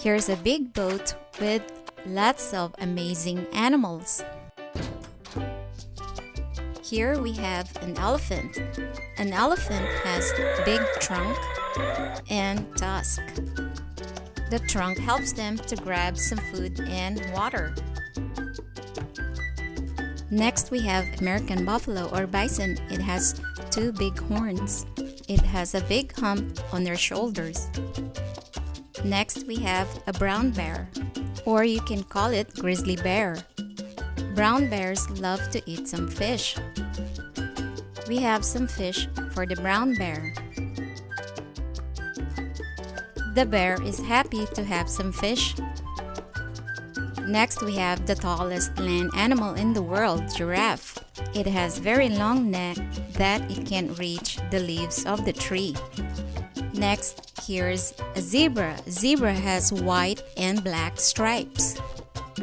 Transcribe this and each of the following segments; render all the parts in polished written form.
Here's a big boat with lots of amazing animals. Here we have an elephant. An elephant has big trunk and tusk. The trunk helps them to grab some food and water. Next we have American buffalo or bison. It has two big horns. It has a big hump on their shoulders. Next we have a brown bear, or you can call it grizzly bear. Brown bears love to eat some fish. We have some fish for the brown bear. The bear is happy to have some fish. Next we have the tallest land animal in the world, giraffe. It has very long neck that it can reach the leaves of the tree. Next, here's a zebra. Zebra has white and black stripes.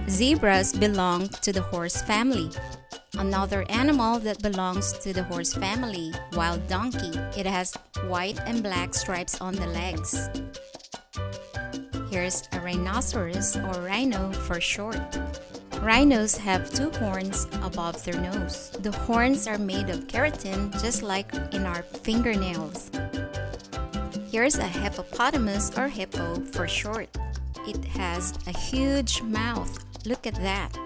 Zebras belong to the horse family. Another animal that belongs to the horse family, wild donkey. It has white and black stripes on the legs. Here's a rhinoceros, or rhino for short. Rhinos have two horns above their nose. The horns are made of keratin, just like in our fingernails. Here's a hippopotamus, or hippo for short. It has a huge mouth. Look at that.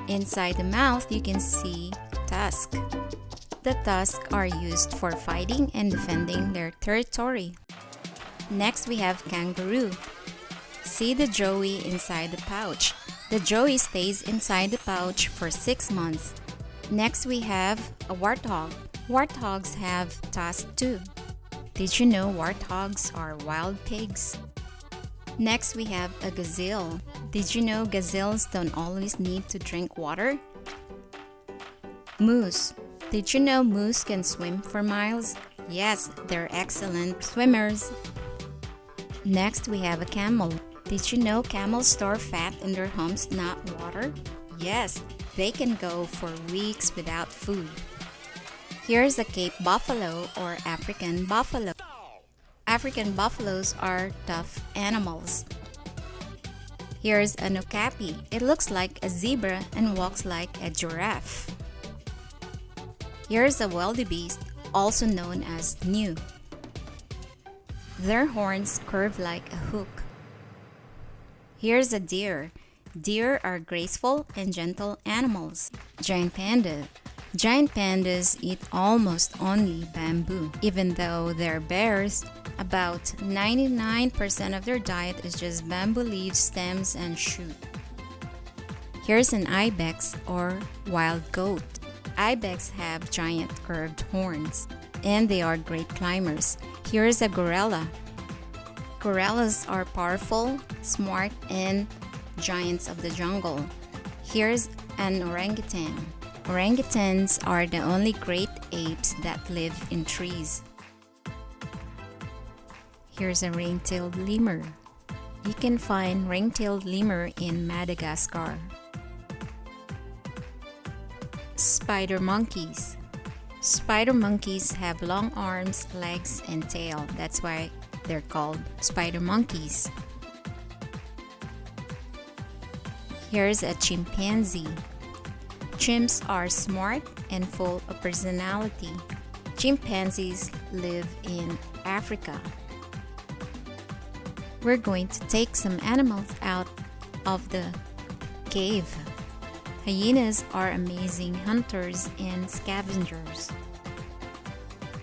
Inside the mouth, you can see tusks. The tusks are used for fighting and defending their territory. Next, we have kangaroo. See the joey inside the pouch. The joey stays inside the pouch for 6 months. Next, we have a warthog. Warthogs have tusks too. Did you know warthogs are wild pigs? Next, we have a gazelle. Did you know gazelles don't always need to drink water? Moose. Did you know moose can swim for miles? Yes, they're excellent swimmers. Next, we have a camel. Did you know camels store fat in their humps, not water? Yes, they can go for weeks without food. Here's a Cape buffalo, or African buffalo. African buffaloes are tough animals. Here's an okapi. It looks like a zebra and walks like a giraffe. Here's a wildebeest, also known as gnu. Their horns curve like a hook. Here's a deer. Deer are graceful and gentle animals. Giant panda. Giant pandas eat almost only bamboo. Even though they're bears, about 99% of their diet is just bamboo leaves, stems, and shoot. Here's an ibex, or wild goat. Ibex have giant curved horns, and they are great climbers. Here's a gorilla. Gorillas are powerful, smart, and giants of the jungle. Here's an orangutan. Orangutans are the only great apes that live in trees. Here's a ring-tailed lemur. You can find ring-tailed lemur in Madagascar. Spider monkeys. Spider monkeys have long arms, legs, and tail. That's why they're called spider monkeys. Here's a chimpanzee. Chimps are smart and full of personality. Chimpanzees live in Africa. We're going to take some animals out of the cave. Hyenas are amazing hunters and scavengers.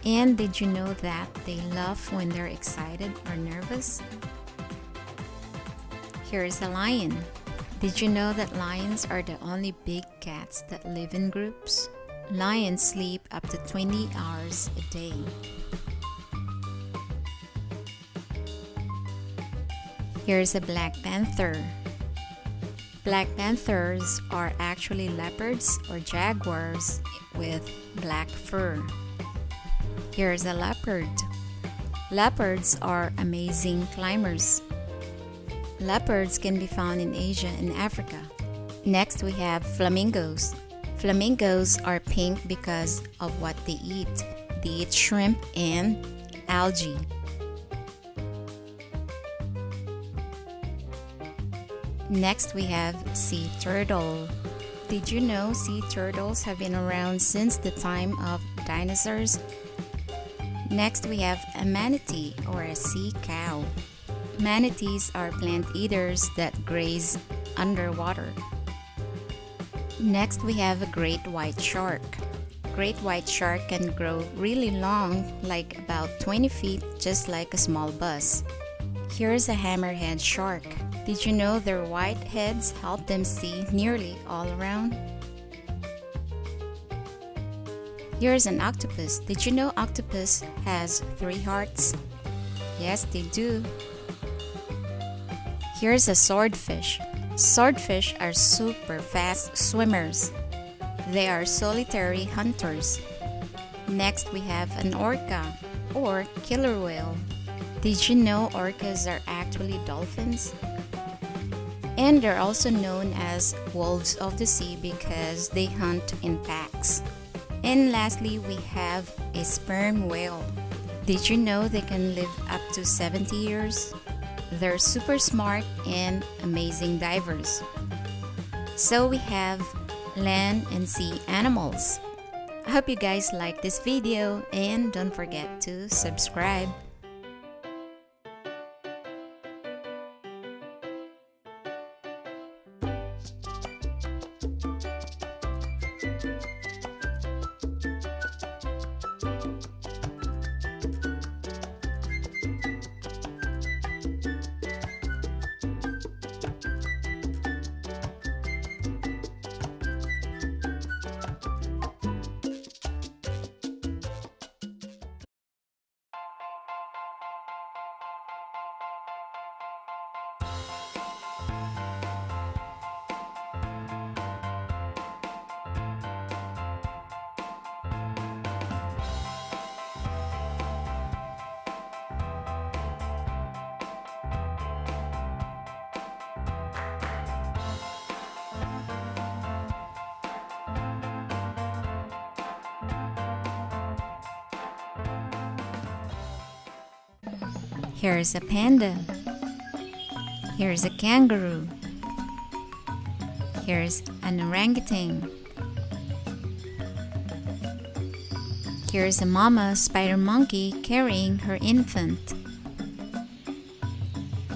And did you know that they laugh when they're excited or nervous? Here's a lion. Did you know that lions are the only big cats that live in groups? Lions sleep up to 20 hours a day. Here's a black panther. Black panthers are actually leopards or jaguars with black fur. Here's a leopard. Leopards are amazing climbers. Leopards can be found in Asia and Africa. Next, we have flamingos. Flamingos are pink because of what they eat. They eat shrimp and algae. Next, we have sea turtle. Did you know sea turtles have been around since the time of dinosaurs? Next, we have a manatee or a sea cow. Manatees are plant eaters that graze underwater. Next, we have a great white shark. Great white shark can grow really long, like about 20 feet, just like a small bus. Here's a hammerhead shark. Did you know their white heads help them see nearly all around? Here's an octopus. Did you know octopus has 3 hearts? Yes, they do. Here's a swordfish. Swordfish are super fast swimmers. They are solitary hunters. Next, we have an orca or killer whale. Did you know orcas are actually dolphins? And they're also known as wolves of the sea because they hunt in packs. And lastly, we have a sperm whale. Did you know they can live up to 70 years? They're super smart and amazing divers. So we have land and sea animals. I hope you guys like this video and don't forget to subscribe. Here's a panda. Here's a kangaroo. Here's an orangutan. Here's a mama spider monkey carrying her infant.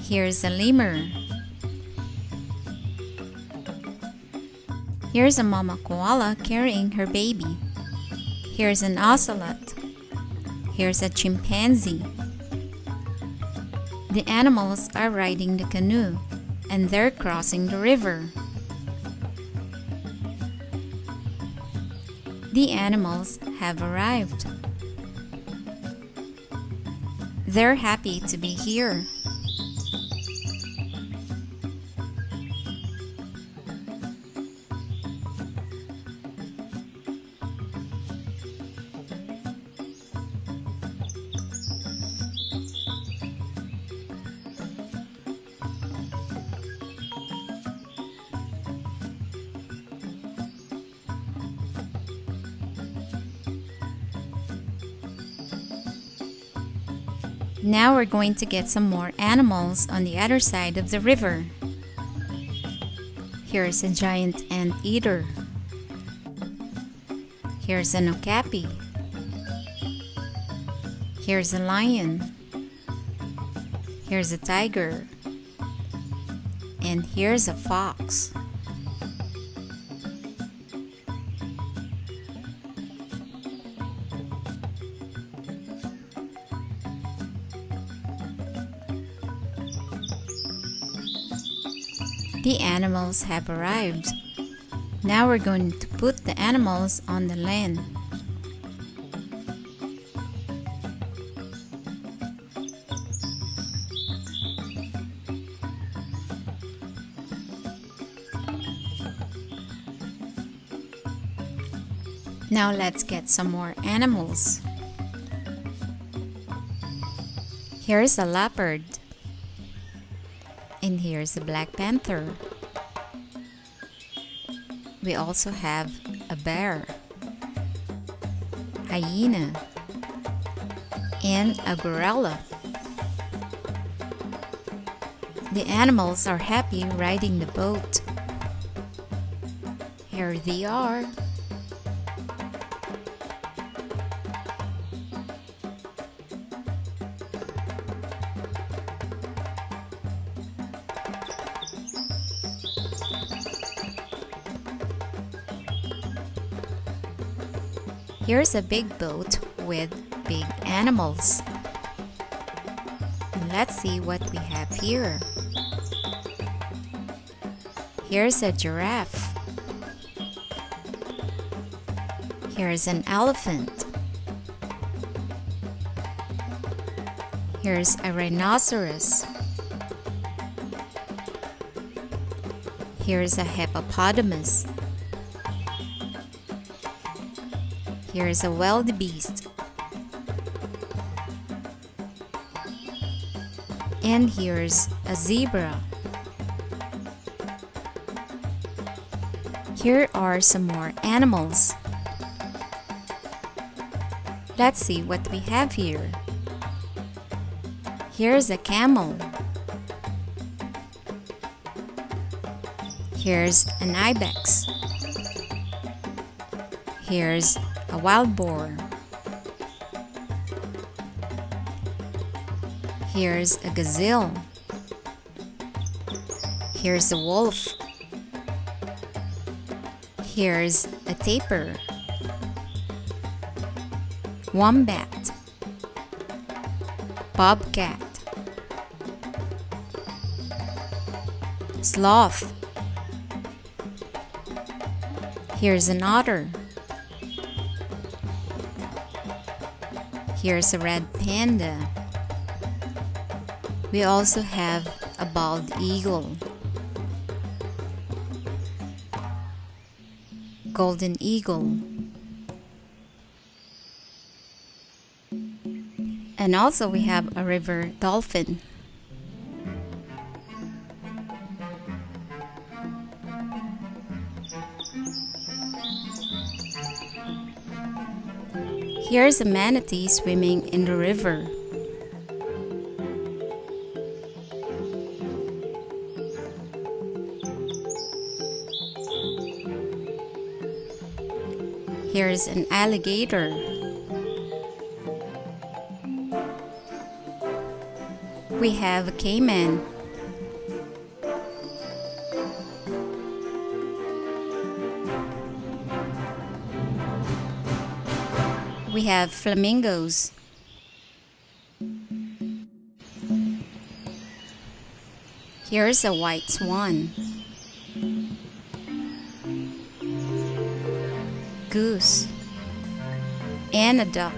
Here's a lemur. Here's a mama koala carrying her baby. Here's an ocelot. Here's a chimpanzee. The animals are riding the canoe, and they're crossing the river. The animals have arrived. They're happy to be here. Now we're going to get some more animals on the other side of the river. Here's a giant anteater. Here's an okapi. Here's a lion. Here's a tiger. And here's a fox. The animals have arrived. Now we're going to put the animals on the land. Now let's get some more animals. Here's a leopard. And here's a black panther. We also have a bear, hyena, and a gorilla. The animals are happy riding the boat. Here they are. Here's a big boat with big animals. And let's see what we have here. Here's a giraffe. Here's an elephant. Here's a rhinoceros. Here's a hippopotamus. Here's a wildebeest. And here's a zebra. Here are some more animals. Let's see what we have here. Here's a camel. Here's an ibex. Here's a wild boar. Here's a gazelle. Here's a wolf. Here's a tapir. Wombat. Bobcat. Sloth. Here's an otter. Here's a red panda. We also have a bald eagle. Golden eagle. And also we have a river dolphin. Here's a manatee swimming in the river. Here's an alligator. We have a caiman. We have flamingos. Here's a white swan. Goose. And a duck.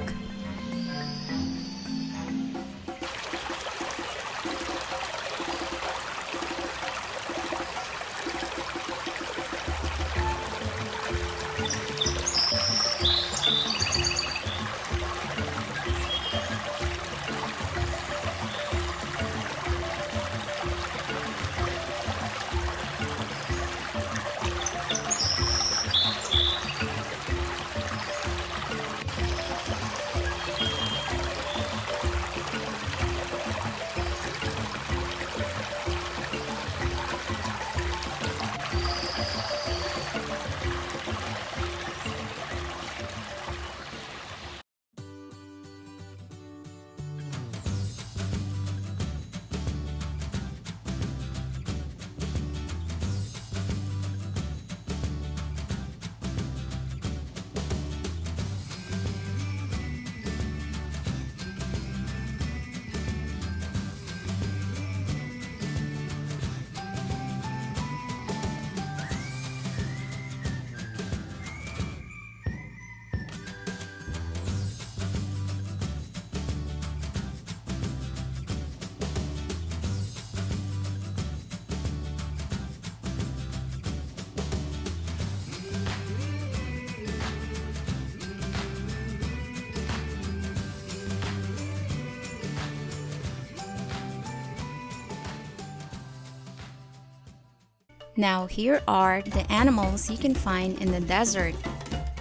Now here are the animals you can find in the desert.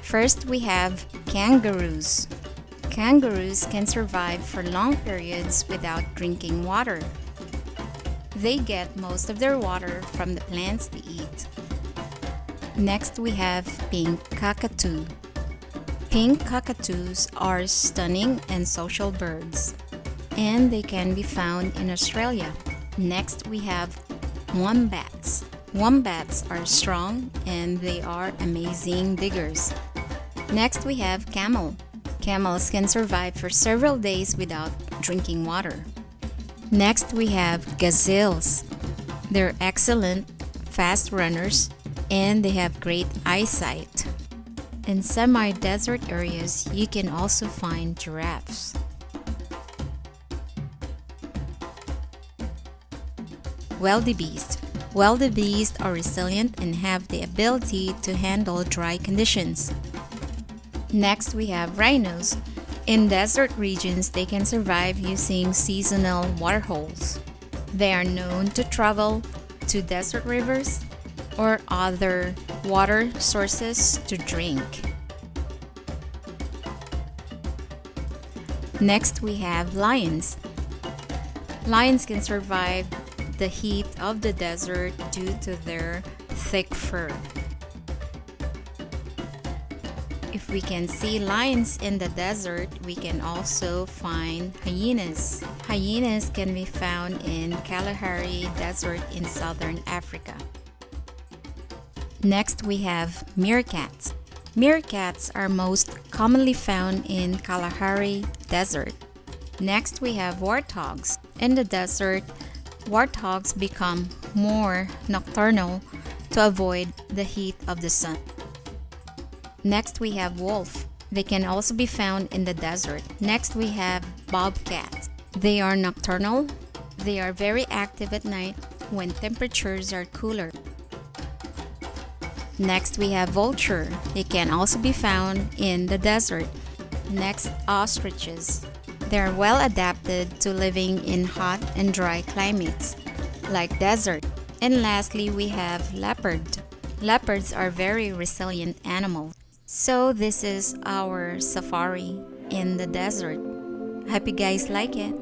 First we have kangaroos. Kangaroos can survive for long periods without drinking water. They get most of their water from the plants they eat. Next, we have pink cockatoo. Pink cockatoos are stunning and social birds, and they can be found in Australia. Next, we have wombats. Wombats are strong and they are amazing diggers. Next, we have camel. Camels can survive for several days without drinking water. Next, we have gazelles. They're excellent, fast runners, and they have great eyesight. In semi-desert areas, you can also find giraffes. Wildebeest. Wildebeest are resilient and have the ability to handle dry conditions. Next, we have rhinos. In desert regions, they can survive using seasonal waterholes. They are known to travel to desert rivers or other water sources to drink. Next, we have lions. Lions can survive the heat of the desert due to their thick fur. If we can see lions in the desert, we can also find hyenas. Hyenas can be found in Kalahari Desert in southern Africa. Next, we have meerkats. Meerkats are most commonly found in Kalahari Desert. Next, we have warthogs. In the desert, warthogs become more nocturnal to avoid the heat of the sun. Next, we have wolf. They can also be found in the desert. Next, we have bobcats. They are nocturnal. They are very active at night when temperatures are cooler. Next, we have vulture. They can also be found in the desert. Next, ostriches. They are well adapted to living in hot and dry climates, like desert. And lastly, we have leopard. Leopards are very resilient animals. So this is our safari in the desert. Hope you guys like it.